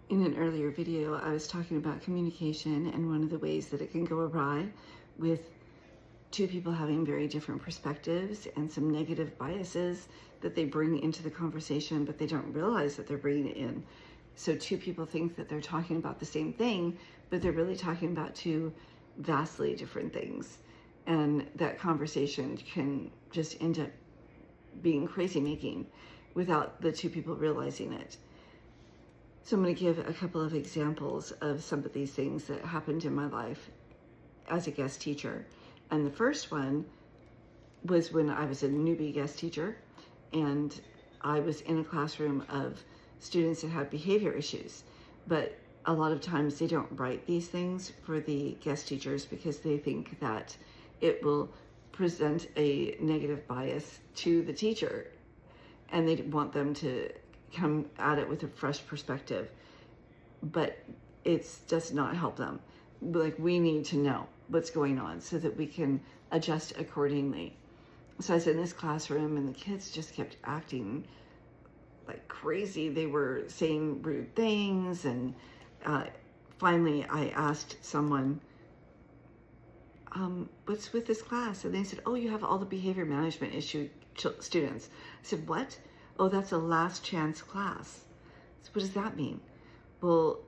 In an earlier video, I was talking about communication and one of the ways that it can go awry with two people having very different perspectives and some negative biases that they bring into the conversation, but they don't realize that they're bringing it in. So two people think that they're talking about the same thing, but they're really talking about two vastly different things. And that conversation can just end up being crazy making without the two people realizing it. So I'm going to give a couple of examples of some of these things that happened in my life as a guest teacher. And the first one was when I was a newbie guest teacher, and I was in a classroom of students that have behavior issues. But a lot of times they don't write these things for the guest teachers because they think that it will present a negative bias to the teacher, and they want them to come at it with a fresh perspective, but it does not help them. Like, we need to know what's going on so that we can adjust accordingly. So I was in this classroom and the kids just kept acting like crazy. They were saying rude things, and finally I asked someone, what's with this class? And they said, oh, you have all the behavior management issue students. I said, what? Oh, that's a last chance class. So what does that mean? Well,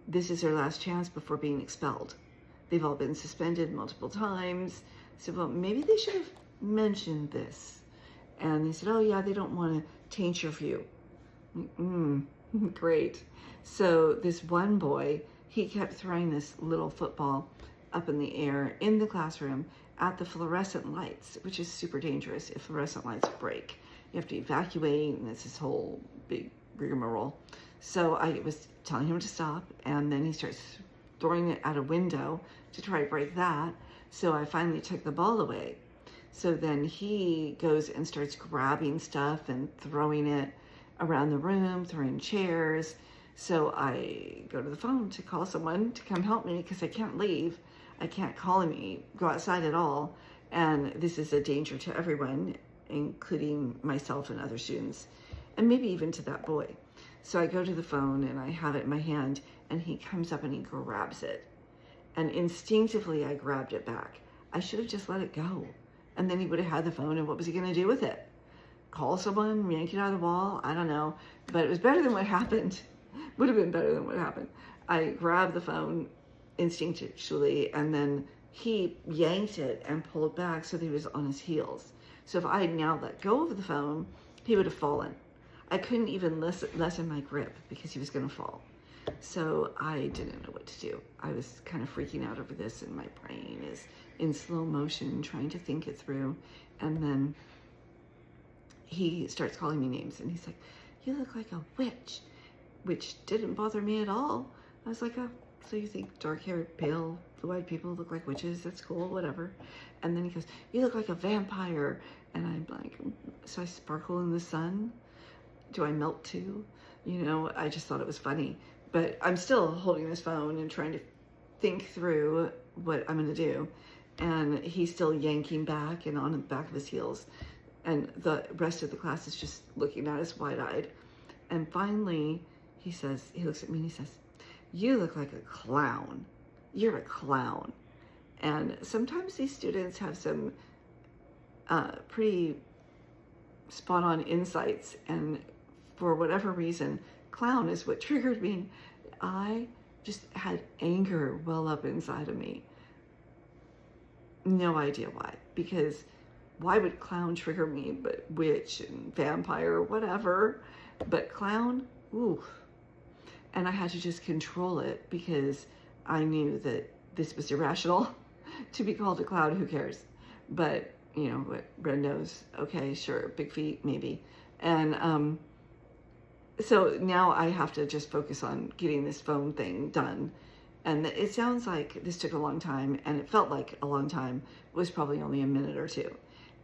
this is their last chance before being expelled. They've all been suspended multiple times. I said, well, maybe they should have mentioned this. And they said, oh yeah, they don't want to taint your view. Great. So this one boy, he kept throwing this little football up in the air in the classroom at the fluorescent lights, which is super dangerous. If fluorescent lights break, you have to evacuate, and it's this whole big rigmarole. So I was telling him to stop, and then he starts throwing it at a window to try to break that. So I finally took the ball away. So then he goes and starts grabbing stuff and throwing it around the room, throwing chairs. So I go to the phone to call someone to come help me because I can't leave. I can't call him, go outside at all. And this is a danger to everyone, including myself and other students, and maybe even to that boy. So I go to the phone and I have it in my hand, and he comes up and he grabs it. And instinctively I grabbed it back. I should have just let it go. And then he would have had the phone, and what was he going to do with it? Call someone, yank it out of the wall? I don't know. But it was better than what happened. Would have been better than what happened. I grabbed the phone instinctually, and then he yanked it and pulled back so that he was on his heels. So if I had now let go of the phone, he would have fallen. I couldn't even lessen my grip because he was going to fall. So I didn't know what to do. I was kind of freaking out over this, and my brain is in slow motion trying to think it through. And then he starts calling me names, and he's like, you look like a witch, which didn't bother me at all. I was like, oh, so you think dark-haired, pale, blue-eyed people look like witches? That's cool, whatever. And then he goes, you look like a vampire. And I'm like, so I sparkle in the sun? Do I melt too? You know, I just thought it was funny. But I'm still holding this phone and trying to think through what I'm going to do. And he's still yanking back and on the back of his heels. And the rest of the class is just looking at us wide-eyed. And finally, he looks at me and he says, you look like a clown. You're a clown. And sometimes these students have some pretty spot-on insights, and for whatever reason, clown is what triggered me. I just had anger well up inside of me. No idea why, because why would clown trigger me, but witch and vampire, whatever, but clown, ooh. And I had to just control it because I knew that this was irrational. To be called a clown, who cares? But, you know, what, red nose, okay, sure, big feet, maybe. And so now I have to just focus on getting this phone thing done. And it sounds like this took a long time, and it felt like a long time. It was probably only a minute or two.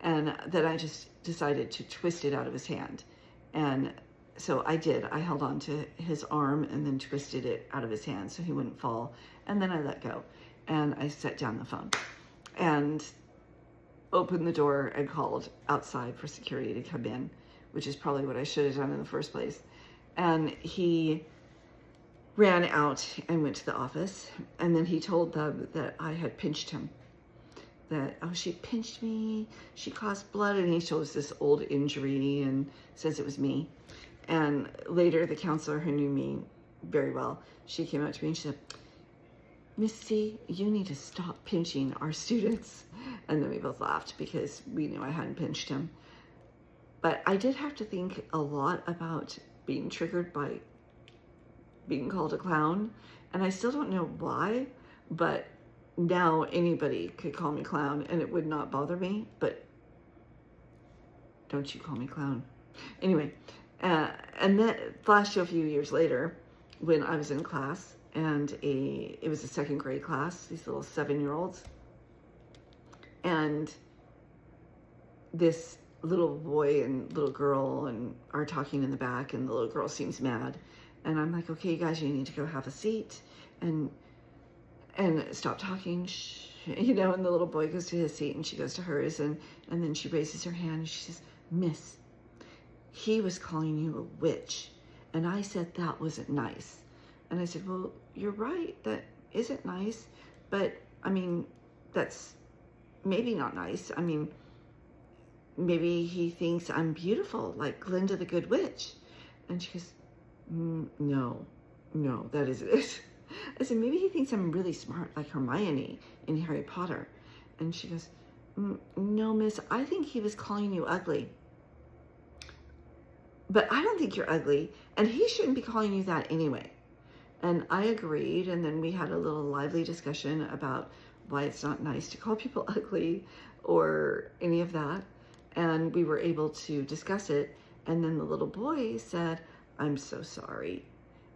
And then I just decided to twist it out of his hand. And so I did. I held on to his arm and then twisted it out of his hand so he wouldn't fall. And then I let go. And I set down the phone and opened the door and called outside for security to come in, which is probably what I should have done in the first place. And he ran out and went to the office, and then he told them that I had pinched him. That, oh, she pinched me, she caused blood, and he shows this old injury and says it was me. And later, the counselor who knew me very well, she came up to me and she said, Miss C, you need to stop pinching our students. And then we both laughed because we knew I hadn't pinched him. But I did have to think a lot about being triggered by being called a clown. And I still don't know why, but now anybody could call me clown and it would not bother me. But don't you call me clown. Anyway, and then flash to a few years later when I was in class, and it was a second grade class, these little 7-year-olds. And this little boy and little girl are talking in the back, and the little girl seems mad. And I'm like, okay, you guys, you need to go have a seat and stop talking, shh. You know, and the little boy goes to his seat and she goes to hers, and then she raises her hand and she says, Miss, he was calling you a witch, and I said that wasn't nice. And I said, well, you're right, that isn't nice, but I mean, that's maybe not nice. I mean, maybe he thinks I'm beautiful, like Glinda the Good Witch. And she goes, no, that isn't it. I said, maybe he thinks I'm really smart, like Hermione in Harry Potter. And she goes, no, miss, I think he was calling you ugly. But I don't think you're ugly, and he shouldn't be calling you that anyway. And I agreed, and then we had a little lively discussion about why it's not nice to call people ugly or any of that. And we were able to discuss it. And then the little boy said, I'm so sorry.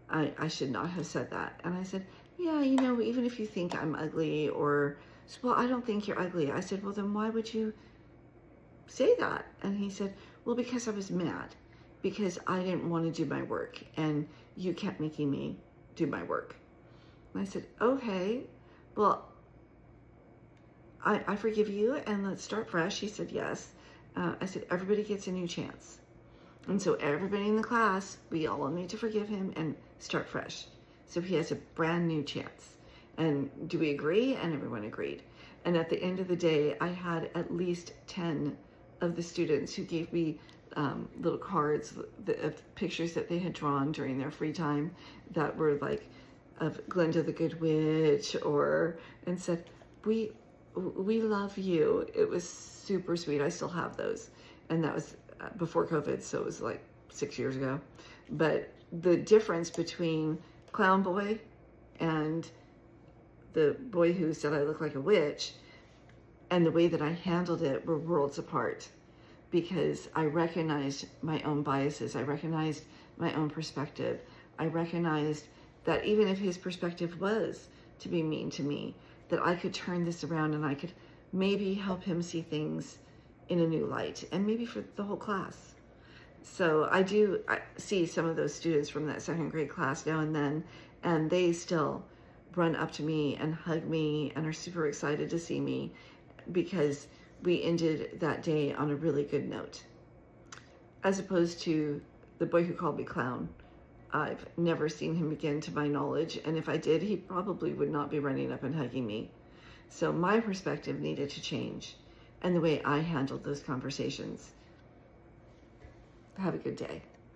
I should not have said that. And I said, yeah, you know, even if you think I'm ugly, or, well, I don't think you're ugly. I said, well, then why would you say that? And he said, well, because I was mad, because I didn't want to do my work and you kept making me do my work. And I said, okay, well, I forgive you and let's start fresh. He said, yes. I said, everybody gets a new chance. And so everybody in the class, we all need to forgive him and start fresh. So he has a brand new chance. And do we agree? And everyone agreed. And at the end of the day, I had at least 10 of the students who gave me little cards of pictures that they had drawn during their free time that were like of Glinda the Good Witch, and said, we love you. It was super sweet. I still have those. And that was before COVID, so it was like 6 years ago. But the difference between Clown Boy and the boy who said I look like a witch and the way that I handled it were worlds apart, because I recognized my own biases. I recognized my own perspective. I recognized that even if his perspective was to be mean to me, that I could turn this around and I could maybe help him see things in a new light, and maybe for the whole class. So I see some of those students from that second grade class now and then, and they still run up to me and hug me and are super excited to see me, because we ended that day on a really good note. As opposed to the boy who called me clown. I've never seen him again to my knowledge, and if I did, he probably would not be running up and hugging me. So my perspective needed to change, and the way I handled those conversations. Have a good day.